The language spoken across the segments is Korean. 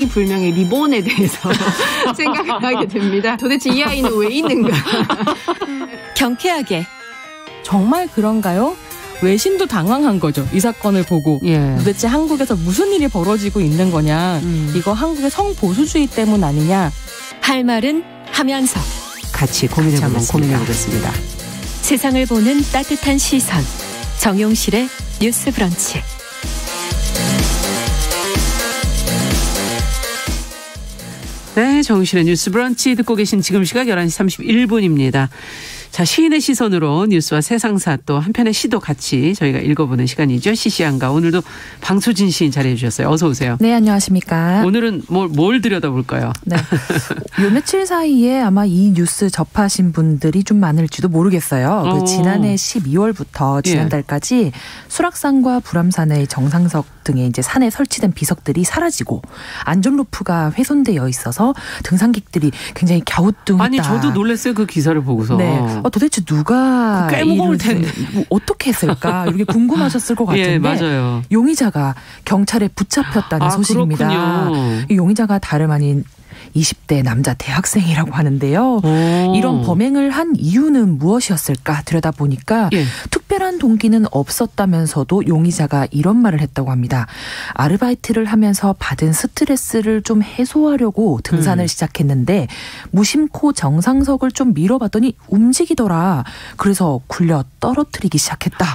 정체불명의 리본에 대해서 생각을 하게 됩니다. 도대체 이 아이는 왜 있는가? 경쾌하게. 정말 그런가요? 외신도 당황한 거죠. 이 사건을 보고. 예. 도대체 한국에서 무슨 일이 벌어지고 있는 거냐. 이거 한국의 성보수주의 때문 아니냐. 할 말은 하면서 같이 고민해보겠습니다. 세상을 보는 따뜻한 시선. 정용실의 뉴스 브런치. 네, 정용실의 뉴스 브런치 듣고 계신 지금 시각 11시 31분입니다. 자, 시인의 시선으로 뉴스와 세상사 또 한편의 시도 같이 저희가 읽어보는 시간이죠. 시시한가. 오늘도 방수진 시인 자리해 주셨어요. 어서 오세요. 네, 안녕하십니까. 오늘은 뭘 들여다볼까요? 네. 요 며칠 사이에 아마 이 뉴스 접하신 분들이 좀 많을지도 모르겠어요. 지난해 12월부터 지난달까지 수락산과 불암산의 정상석 등의 이제 산에 설치된 비석들이 사라지고 안전로프가 훼손되어 있어서 등산객들이 굉장히 갸우뚱했다. 아니, 저도 놀랐어요. 그 기사를 보고서. 네. 도대체 누가 꽤 무거울 텐데 어떻게 했을까 이렇게 궁금하셨을 것 같은데 예, 맞아요. 용의자가 경찰에 붙잡혔다는 소식입니다. 그렇군요. 이 용의자가 다름 아닌 20대 남자 대학생이라고 하는데요. 이런 범행을 한 이유는 무엇이었을까 들여다보니까 특별한 동기는 없었다면서도 용의자가 이런 말을 했다고 합니다. 아르바이트를 하면서 받은 스트레스를 좀 해소하려고 등산을 시작했는데 무심코 정상석을 좀 밀어봤더니 움직이더라. 그래서 굴려 떨어뜨리기 시작했다.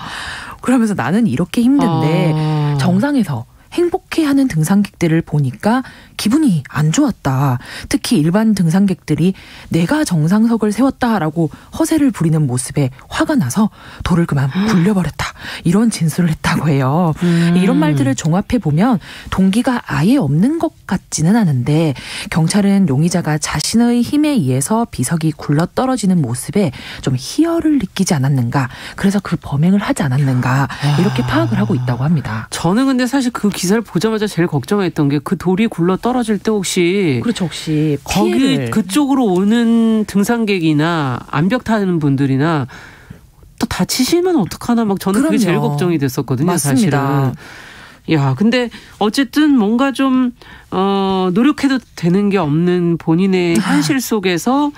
그러면서 나는 이렇게 힘든데 정상에서 행복해하는 등산객들을 보니까 기분이 안 좋았다. 특히 일반 등산객들이 내가 정상석을 세웠다라고 허세를 부리는 모습에 화가 나서 돌을 그만 굴려버렸다. 이런 진술을 했다고 해요. 이런 말들을 종합해보면 동기가 아예 없는 것 같지는 않은데 경찰은 용의자가 자신의 힘에 의해서 비석이 굴러떨어지는 모습에 좀 희열을 느끼지 않았는가. 그래서 그 범행을 하지 않았는가. 이렇게 파악을 하고 있다고 합니다. 저는 근데 사실 그 기사를 보자마자 제일 걱정했던 게 그 돌이 굴러 떨어질 때 혹시 그렇죠. 혹시 거기 그쪽으로 오는 등산객이나 암벽 타는 분들이나 또 다치시면 어떡하나 막 저는 그게 제일 걱정이 됐었거든요. 맞습니다. 사실은. 야, 근데 어쨌든 뭔가 좀 노력해도 되는 게 없는 본인의 현실 속에서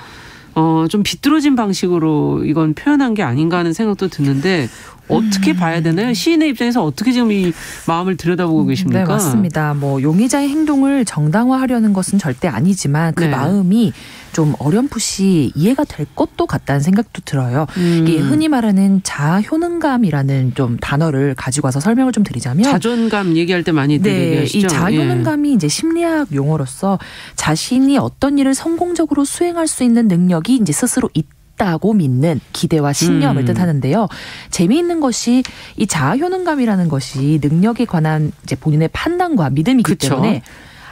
좀 비뚤어진 방식으로 이건 표현한 게 아닌가 하는 생각도 드는데 어떻게 봐야 되나요? 시인의 입장에서 어떻게 지금 이 마음을 들여다보고 계십니까? 네, 맞습니다. 뭐 용의자의 행동을 정당화하려는 것은 절대 아니지만 그 마음이 좀 어렴풋이 이해가 될 것도 같다는 생각도 들어요. 이게 흔히 말하는 자아효능감이라는 좀 단어를 가지고 와서 설명을 좀 드리자면 자존감 얘기할 때 많이 얘기하시죠. 이 자아효능감이 이제 심리학 용어로서 자신이 어떤 일을 성공적으로 수행할 수 있는 능력이 이제 스스로 있다고 믿는 기대와 신념을 뜻하는데요. 재미있는 것이 이 자아효능감이라는 것이 능력에 관한 이제 본인의 판단과 믿음이기 때문에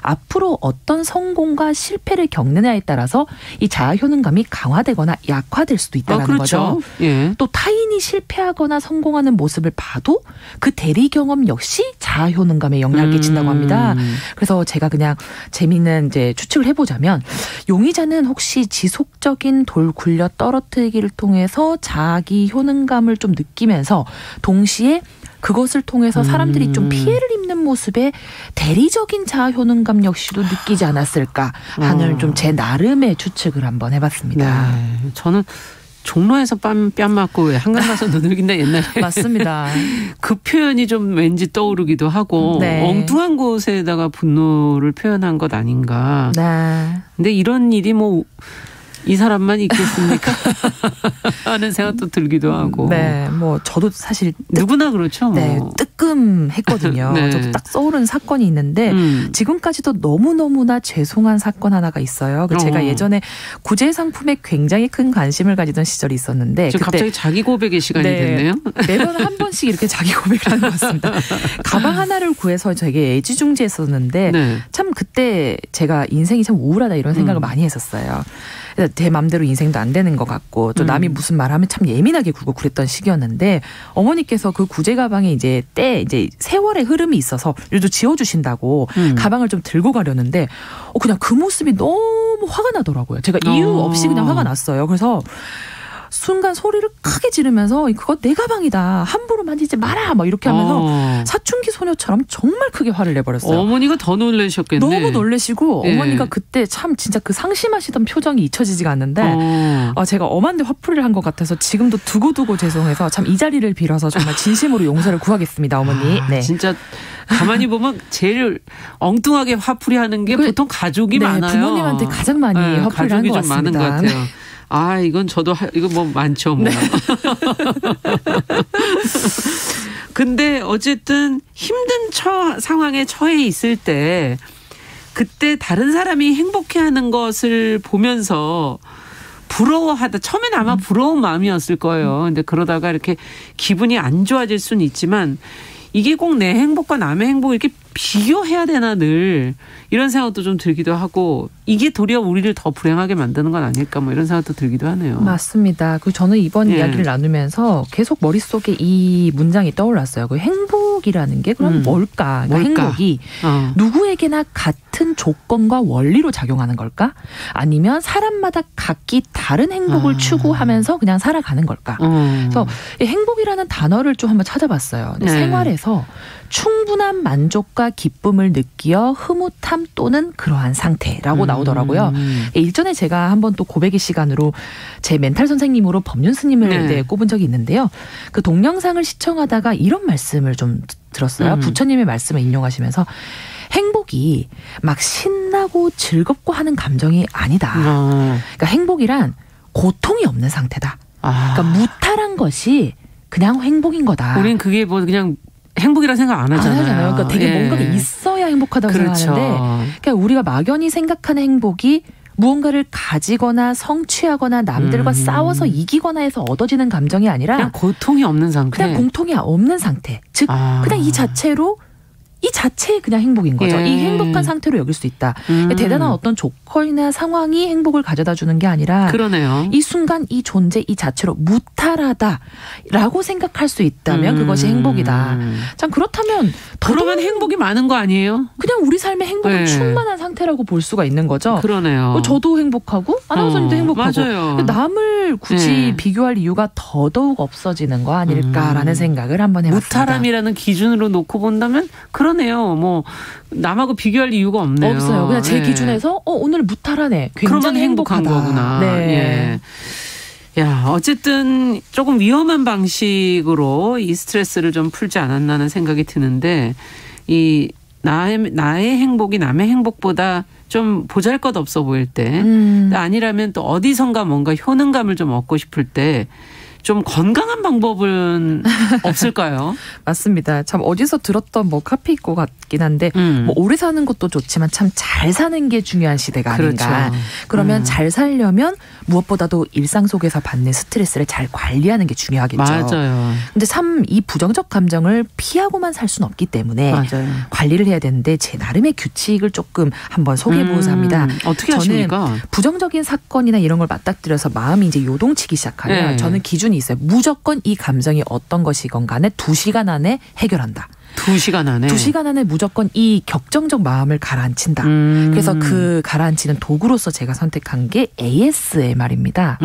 앞으로 어떤 성공과 실패를 겪느냐에 따라서 이 자아효능감이 강화되거나 약화될 수도 있다는 거죠. 또 타인이 실패하거나 성공하는 모습을 봐도 그 대리 경험 역시 자아효능감에 영향을 끼친다고 합니다. 그래서 제가 그냥 재미있는 이제 추측을 해보자면 용의자는 혹시 지속적인 돌 굴려 떨어뜨리기를 통해서 자기 효능감을 좀 느끼면서 동시에 그것을 통해서 사람들이 좀 피해를 입는 모습에 대리적인 자아효능감 역시도 느끼지 않았을까 하는 좀 제 나름의 추측을 한번 해봤습니다. 네, 저는 종로에서 뺨 맞고 왜 한강 가서 누들긴다 옛날에. 맞습니다. 그 표현이 좀 왠지 떠오르기도 하고 엉뚱한 곳에다가 분노를 표현한 것 아닌가. 근데 이런 일이 뭐 이 사람만 있겠습니까? 하는 생각도 들기도 하고. 네, 뭐 저도 사실 누구나 그렇죠. 뭐. 네, 뜨끔했거든요. 저도 딱 떠오른 사건이 있는데 지금까지도 너무너무나 죄송한 사건 하나가 있어요. 제가 예전에 구제 상품에 굉장히 큰 관심을 가지던 시절이 있었는데 그때 갑자기 자기 고백의 시간이 됐네요. 매번 한 번씩 이렇게 자기 고백을 하는 것 같습니다. 가방 하나를 구해서 되게 애지중지했었는데 참 그때 제가 인생이 참 우울하다 이런 생각을 많이 했었어요. 제 맘대로 인생도 안 되는 것 같고 또 남이 무슨 말하면 참 예민하게 굴고 그랬던 시기였는데 어머니께서 그 구제 가방에 이제 세월의 흐름이 있어서 요즘 지워주신다고 가방을 좀 들고 가려는데 그냥 그 모습이 너무 화가 나더라고요. 제가 이유 없이 그냥 화가 났어요. 그래서 순간 소리를 크게 지르면서 그거 내 가방이다. 함부로 만지지 마라. 막 이렇게 하면서 사춘기 소녀처럼 정말 크게 화를 내버렸어요. 어머니가 더 놀라셨겠네. 너무 놀라시고 어머니가 그때 참 진짜 그 상심하시던 표정이 잊혀지지가 않는데 제가 엄한데 화풀이를 한 것 같아서 지금도 두고두고 죄송해서 참 이 자리를 빌어서 정말 진심으로 용서를 구하겠습니다. 어머니. 네. 진짜 가만히 보면 제일 엉뚱하게 화풀이하는 게 보통 가족이 많아요. 부모님한테 가장 많이 화풀이를 한 것 같습니다. 많은 것 같아요. 이건 저도 이거 뭐 많죠. 뭐. 네. 근데 어쨌든 힘든 상황에 처해 있을 때 그때 다른 사람이 행복해하는 것을 보면서 부러워하다. 처음엔 아마 부러운 마음이었을 거예요. 근데 그러다가 이렇게 기분이 안 좋아질 수는 있지만 이게 꼭 내 행복과 남의 행복을 이렇게 비교해야 되나 늘 이런 생각도 좀 들기도 하고 이게 도리어 우리를 더 불행하게 만드는 건 아닐까 뭐 이런 생각도 들기도 하네요. 맞습니다. 저는 이번 이야기를 나누면서 계속 머릿속에 이 문장이 떠올랐어요. 그 행복이라는 게 그럼 뭘까? 그러니까 행복이 누구에게나 같은 조건과 원리로 작용하는 걸까? 아니면 사람마다 각기 다른 행복을 추구하면서 그냥 살아가는 걸까? 그래서 행복이라는 단어를 좀 한번 찾아봤어요. 생활에서 충분한 만족과 기쁨을 느끼어 흐뭇함 또는 그러한 상태라고 나오더라고요. 일전에 제가 한번 또 고백의 시간으로 제 멘탈 선생님으로 법륜 스님을 꼽은 적이 있는데요. 그 동영상을 시청하다가 이런 말씀을 좀 들었어요. 부처님의 말씀을 인용하시면서 행복이 막 신나고 즐겁고 하는 감정이 아니다. 그러니까 행복이란 고통이 없는 상태다. 그러니까 무탈한 것이 그냥 행복인 거다. 우린 그게 뭐 그냥 행복이라 생각 안 하잖아요. 그러니까 되게 뭔가가 있어야 행복하다고 생각하는데 그러니까 우리가 막연히 생각하는 행복이 무언가를 가지거나 성취하거나 남들과 싸워서 이기거나 해서 얻어지는 감정이 아니라 그냥 고통이 없는 상태. 그냥 고통이 없는 상태. 즉 그냥 이 자체에 그냥 행복인 거죠. 이 행복한 상태로 여길 수 있다. 대단한 어떤 조건이나 상황이 행복을 가져다 주는 게 아니라 그러네요. 이 순간 이 존재 이 자체로 무탈하다라고 생각할 수 있다면 그것이 행복이다. 참 그렇다면 그러면 행복이 많은 거 아니에요? 그냥 우리 삶의 행복은 충만한 상태라고 볼 수가 있는 거죠. 그러네요. 저도 행복하고 아나운서님도 행복하고 맞아요. 남을 굳이 비교할 이유가 더더욱 없어지는 거 아닐까라는 생각을 한번 해봤습니다. 무탈함이라는 기준으로 놓고 본다면 그러네요. 뭐 남하고 비교할 이유가 없네요. 없어요. 그냥 제 기준에서 오늘 무탈하네. 굉장히 행복한 거구나. 네. 야, 어쨌든 조금 위험한 방식으로 이 스트레스를 좀 풀지 않았나는 생각이 드는데 이 나의 행복이 남의 행복보다 좀 보잘것없어 보일 때 아니라면 또 어디선가 뭔가 효능감을 좀 얻고 싶을 때 좀 건강한 방법은 없을까요? 맞습니다. 참 어디서 들었던 카페 있고 같긴 한데 오래 사는 것도 좋지만 참 잘 사는 게 중요한 시대가 아닌가. 그렇죠. 그러면 잘 살려면 무엇보다도 일상 속에서 받는 스트레스를 잘 관리하는 게 중요하겠죠. 맞아요. 근데 참 이 부정적 감정을 피하고만 살 수는 없기 때문에 맞아요. 관리를 해야 되는데 제 나름의 규칙을 조금 한번 소개해보고자 합니다. 어떻게 하십니까? 저는 부정적인 사건이나 이런 걸 맞닥뜨려서 마음이 이제 요동치기 시작하면 저는 기준이 있어요. 무조건 이 감정이 어떤 것이건 간에 2시간 안에 해결한다. 2시간 안에? 2시간 안에 무조건 이 격정적 마음을 가라앉힌다. 그래서 그 가라앉히는 도구로서 제가 선택한 게 ASMR입니다.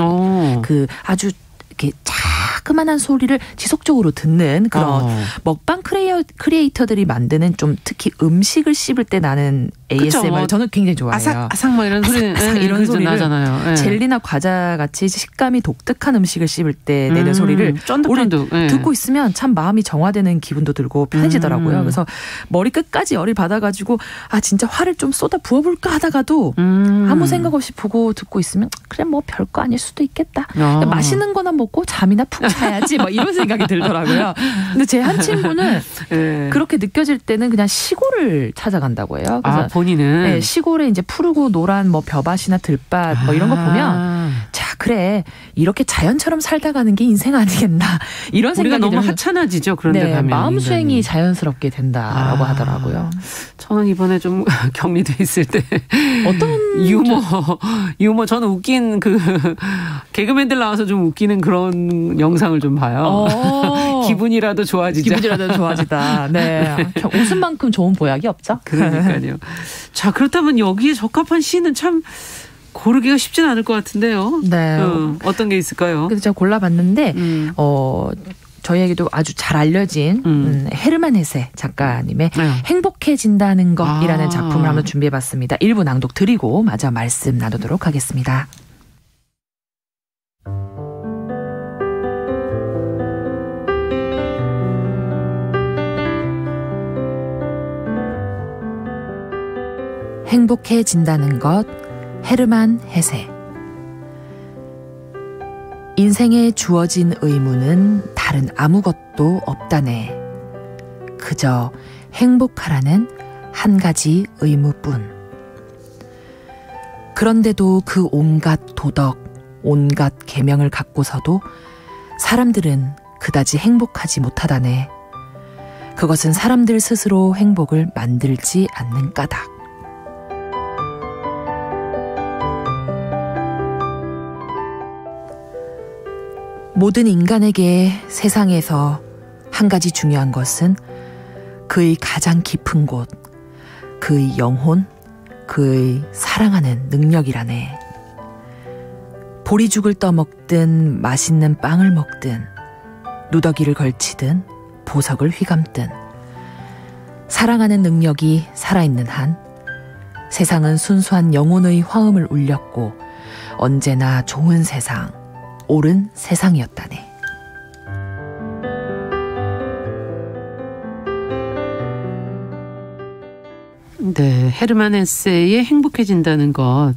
그 아주 이렇게 자그마한 소리를 지속적으로 듣는 그런 먹방 크리에이터들이 만드는 좀 특히 음식을 씹을 때 나는 ASMR 저는 굉장히 좋아해요. 아삭아삭 뭐 이런 소리, 이런 소리를 나잖아요. 젤리나 과자 같이 식감이 독특한 음식을 씹을 때 내는 소리를 쫀득쫀득 듣고 있으면 참 마음이 정화되는 기분도 들고 편해지더라고요. 그래서 머리 끝까지 열이 받아가지고 진짜 화를 좀 쏟아 부어볼까 하다가도 아무 생각 없이 보고 듣고 있으면 그래 뭐 별거 아닐 수도 있겠다. 맛있는 거나 먹고 잠이나 푹 자야지 뭐 이런 생각이 들더라고요. 근데 제 한 친구는 그렇게 느껴질 때는 그냥 시골을 찾아간다고 해요. 그래서 본인은 시골에 이제 푸르고 노란 벼밭이나 들밭 뭐 이런 거 보면 자 그래 이렇게 자연처럼 살다 가는 게 인생 아니겠나 이런 생각이 우리가 너무 하찮아지죠. 그런데 가면 마음 수행이 자연스럽게 된다라고 하더라고요. 저는 이번에 좀 격리돼 있을 때 어떤 유머 저는 웃긴 그 개그맨들 나와서 좀 웃기는 그런 영상을 좀 봐요. 기분이라도 좋아지다. 네. 웃음만큼 좋은 보약이 없죠. 그러니까요. 자, 그렇다면 여기에 적합한 시는 참 고르기가 쉽진 않을 것 같은데요. 네. 어떤 게 있을까요? 그래서 제가 골라봤는데 저희에게도 아주 잘 알려진 헤르만 헤세 작가님의 행복해진다는 것이라는 작품을 한번 준비해봤습니다. 일부 낭독 드리고 마저 말씀 나누도록 하겠습니다. 행복해진다는 것, 헤르만 헤세. 인생에 주어진 의무는 다른 아무것도 없다네. 그저 행복하라는 한 가지 의무뿐. 그런데도 그 온갖 도덕, 온갖 계명을 갖고서도 사람들은 그다지 행복하지 못하다네. 그것은 사람들 스스로 행복을 만들지 않는 까닭. 모든 인간에게 세상에서 한 가지 중요한 것은 그의 가장 깊은 곳, 그의 영혼, 그의 사랑하는 능력이라네. 보리죽을 떠먹든 맛있는 빵을 먹든 누더기를 걸치든 보석을 휘감든 사랑하는 능력이 살아있는 한 세상은 순수한 영혼의 화음을 울렸고 언제나 좋은 세상, 옳은 세상이었다네. 네, 헤르만 헤세의 행복해진다는 것.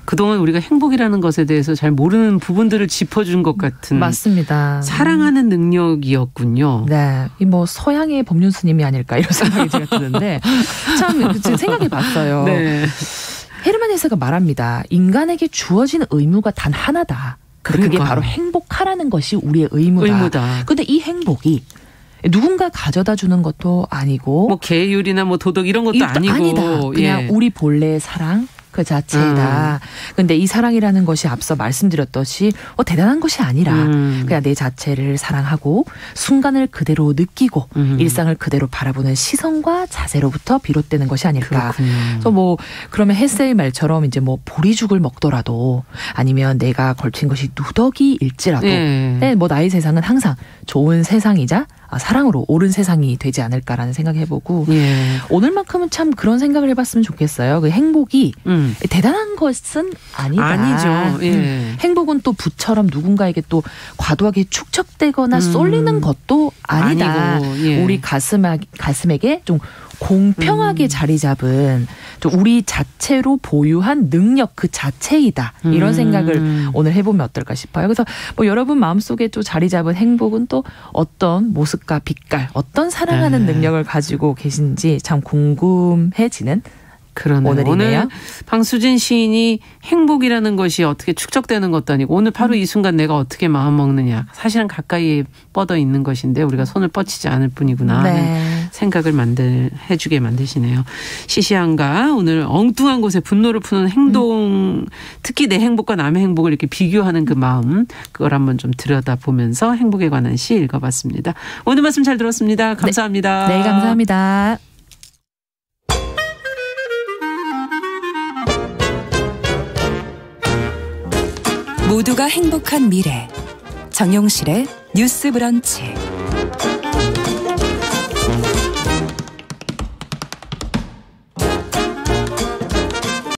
그동안 우리가 행복이라는 것에 대해서 잘 모르는 부분들을 짚어준 것 같은. 맞습니다. 사랑하는 능력이었군요. 네, 이 뭐 서양의 법륜 스님이 아닐까 이런 생각이 제가 드는데 참 생각해봤어요. 네. 헤르만 헤세가 말합니다. 인간에게 주어진 의무가 단 하나다. 그게 바로 행복하라는 것이 우리의 의무다. 근데 이 행복이 누군가 가져다 주는 것도 아니고 뭐 계율이나 뭐 도덕 이런 것도 아니고 아니다. 그냥 우리 본래의 사랑 그 자체다. 근데 이 사랑이라는 것이 앞서 말씀드렸듯이 대단한 것이 아니라 그냥 내 자체를 사랑하고 순간을 그대로 느끼고 일상을 그대로 바라보는 시선과 자세로부터 비롯되는 것이 아닐까. 그래서 뭐 그러면 헤세의 말처럼 이제 뭐 보리죽을 먹더라도 아니면 내가 걸친 것이 누더기일지라도 뭐 나의 세상은 항상 좋은 세상이자 사랑으로 옳은 세상이 되지 않을까라는 생각해보고 오늘만큼은 참 그런 생각을 해봤으면 좋겠어요. 그 행복이 대단한 것은 아니다. 아니죠. 행복은 또 부처럼 누군가에게 또 과도하게 축적되거나 쏠리는 것도 아니다. 아니고, 우리 가슴에게 좀 공평하게 자리 잡은 우리 자체로 보유한 능력 그 자체이다. 이런 생각을 오늘 해보면 어떨까 싶어요. 그래서 뭐 여러분 마음속에 또 자리 잡은 행복은 또 어떤 모습과 빛깔, 어떤 사랑하는 능력을 가지고 계신지 참 궁금해지는 그러네요. 오늘이네요. 오늘 방수진 시인이 행복이라는 것이 어떻게 축적되는 것도 아니고 오늘 바로 이 순간 내가 어떻게 마음 먹느냐. 사실은 가까이에 뻗어 있는 것인데 우리가 손을 뻗치지 않을 뿐이구나 하는 생각을 해주게 만드시네요. 시시한가 오늘 엉뚱한 곳에 분노를 푸는 행동 특히 내 행복과 남의 행복을 이렇게 비교하는 그 마음 그걸 한번 좀 들여다보면서 행복에 관한 시 읽어봤습니다. 오늘 말씀 잘 들었습니다. 감사합니다. 네, 감사합니다. 모두가 행복한 미래 정용실의 뉴스 브런치.